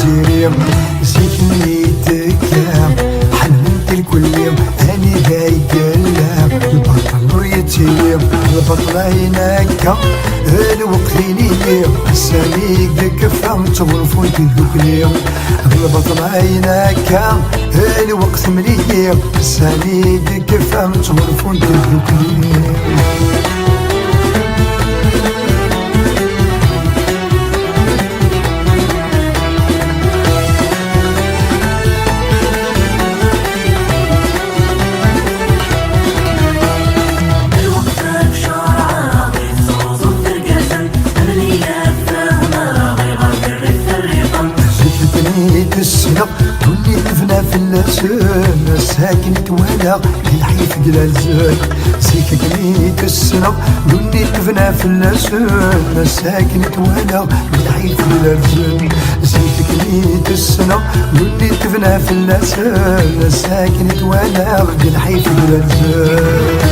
زيريم زيك نيتك حننت الكل يوم أنا جاي قلب البطل ريتي البطل عينك الوقت ليني السامي ديك فهمت والفوت اليوم البطل عينك الوقت مليم السامي ديك فهمت والفوت اليوم السنة دوني تفنى في اللسان ساكنت وانا الحيف جلال زاد زيك قنيت السنة دوني تفنى في اللسان ساكنت وانا الحيف جلال زاد زيك قنيت السنة دوني تفنى في اللسان ساكنت وانا الحيف جلال زاد